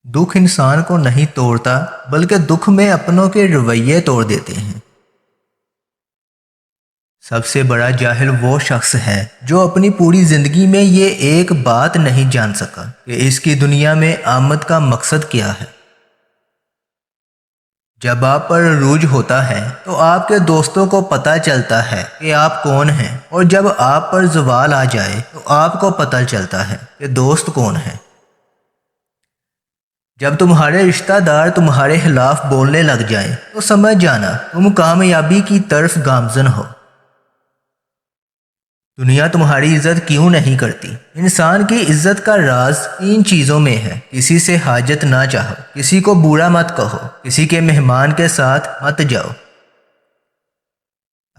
दुख इंसान को नहीं तोड़ता, बल्कि दुख में अपनों के रवैये तोड़ देते हैं। सबसे बड़ा जाहिल वो शख्स है जो अपनी पूरी जिंदगी में ये एक बात नहीं जान सका कि इसकी दुनिया में आमद का मकसद क्या है। जब आप पर अरूज होता है तो आपके दोस्तों को पता चलता है कि आप कौन हैं, और जब आप पर ज़वाल आ जाए तो आपको पता चलता है कि दोस्त कौन है। जब तुम्हारे रिश्तेदार तुम्हारे खिलाफ बोलने लग जाएं तो समझ जाना तुम कामयाबी की तरफ गामजन हो। दुनिया तुम्हारी इज्जत क्यों नहीं करती? इंसान की इज्जत का राज 3 चीज़ों में है। किसी से हाजत ना चाहो, किसी को बुरा मत कहो, किसी के मेहमान के साथ मत जाओ।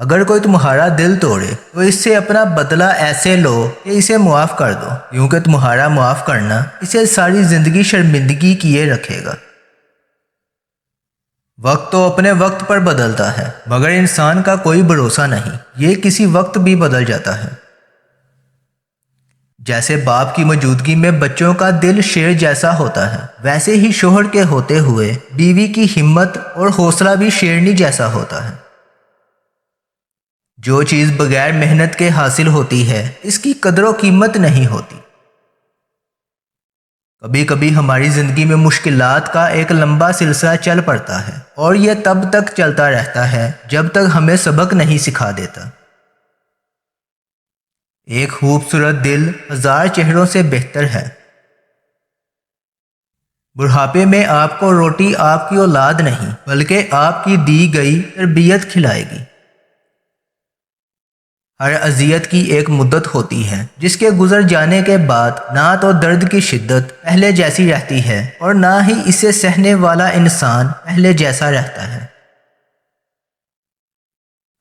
अगर कोई तुम्हारा दिल तोड़े तो इससे अपना बदला ऐसे लो कि इसे मुआफ़ कर दो, क्योंकि तुम्हारा मुआफ़ करना इसे सारी ज़िंदगी शर्मिंदगी किए रखेगा। वक्त तो अपने वक्त पर बदलता है, मगर इंसान का कोई भरोसा नहीं, ये किसी वक्त भी बदल जाता है। जैसे बाप की मौजूदगी में बच्चों का दिल शेर जैसा होता है, वैसे ही शोहर के होते हुए बीवी की हिम्मत और हौसला भी शेरनी जैसा होता है। जो चीज़ बगैर मेहनत के हासिल होती है, इसकी कदर व कीमत नहीं होती। कभी कभी हमारी ज़िंदगी में मुश्किलात का एक लंबा सिलसिला चल पड़ता है, और यह तब तक चलता रहता है जब तक हमें सबक नहीं सिखा देता। एक खूबसूरत दिल 1000 चेहरों से बेहतर है। बुढ़ापे में आपको रोटी आपकी औलाद नहीं, बल्कि आपकी दी गई तरबियत खिलाएगी। हर अजियत की एक मुद्दत होती है, जिसके गुजर जाने के बाद ना तो दर्द की शिद्दत पहले जैसी रहती है, और ना ही इसे सहने वाला इंसान पहले जैसा रहता है।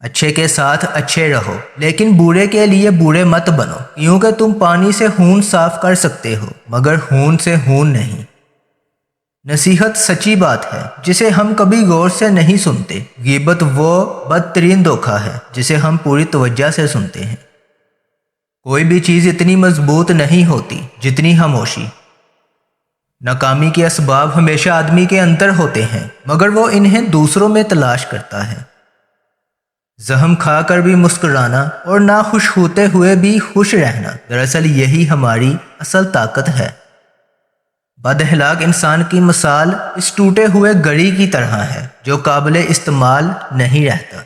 अच्छे के साथ अच्छे रहो, लेकिन बुरे के लिए बुरे मत बनो, क्योंकि तुम पानी से खून साफ कर सकते हो, मगर खून से खून नहीं। नसीहत सच्ची बात है जिसे हम कभी गौर से नहीं सुनते। ग़ीबत वो बदतरीन धोखा है जिसे हम पूरी तवज्जो से सुनते हैं। कोई भी चीज़ इतनी मजबूत नहीं होती जितनी खामोशी। नाकामी के असबाब हमेशा आदमी के अंदर होते हैं, मगर वो इन्हें दूसरों में तलाश करता है। जख्म खा कर भी मुस्कुराना और ना खुश होते हुए भी खुश रहना, दरअसल यही हमारी असल ताकत है। बदअखलाक इंसान की मिसाल इस टूटे हुए घड़ी की तरह है जो काबिल इस्तेमाल नहीं रहता।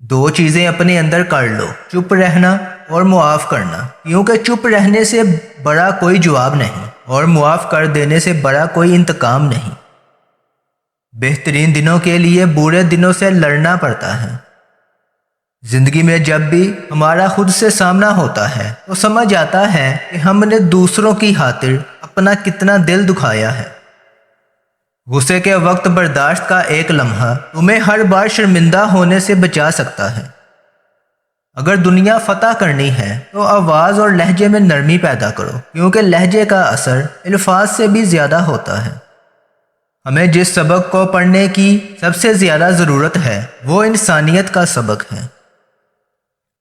2 चीज़ें अपने अंदर कर लो, चुप रहना और मुआफ़ करना, क्योंकि चुप रहने से बड़ा कोई जवाब नहीं, और मुआफ़ कर देने से बड़ा कोई इंतकाम नहीं। बेहतरीन दिनों के लिए बुरे दिनों से लड़ना पड़ता है। ज़िंदगी में जब भी हमारा खुद से सामना होता है तो समझ आता है कि हमने दूसरों की खातिर अपना कितना दिल दुखाया है। गुस्से के वक्त बर्दाश्त का एक लम्हा तुम्हें हर बार शर्मिंदा होने से बचा सकता है। अगर दुनिया फतह करनी है तो आवाज़ और लहजे में नरमी पैदा करो, क्योंकि लहजे का असर अल्फाज से भी ज़्यादा होता है। हमें जिस सबक को पढ़ने की सबसे ज़्यादा ज़रूरत है वो इंसानियत का सबक है।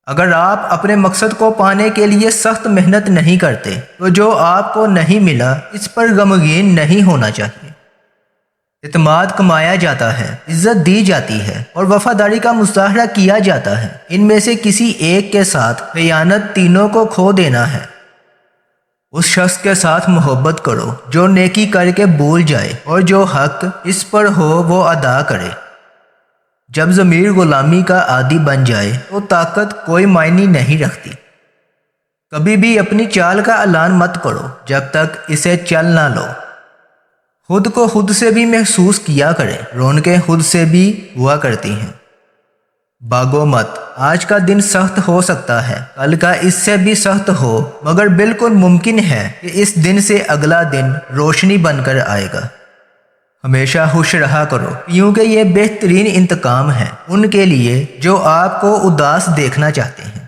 अगर आप अपने मकसद को पाने के लिए सख्त मेहनत नहीं करते तो जो आपको नहीं मिला इस पर गमगीन नहीं होना चाहिए। इत्मीनान कमाया जाता है, इज्जत दी जाती है और वफादारी का मुजाहरा किया जाता है। इनमें से किसी एक के साथ खयानत तीनों को खो देना है। उस शख्स के साथ मोहब्बत करो जो नेकी करके भूल जाए और जो हक इस पर हो वो अदा करे। जब ज़मीर गुलामी का आदी बन जाए तो ताकत कोई मायने नहीं रखती। कभी भी अपनी चाल का ऐलान मत करो जब तक इसे चल ना लो। खुद को खुद से भी महसूस किया करें, रौनकें खुद से भी हुआ करती हैं। भागो मत, आज का दिन सख्त हो सकता है, कल का इससे भी सख्त हो, मगर बिल्कुल मुमकिन है कि इस दिन से अगला दिन रोशनी बनकर आएगा। हमेशा खुश रहा करो, क्योंकि ये बेहतरीन इंतकाम है उनके लिए जो आपको उदास देखना चाहते हैं।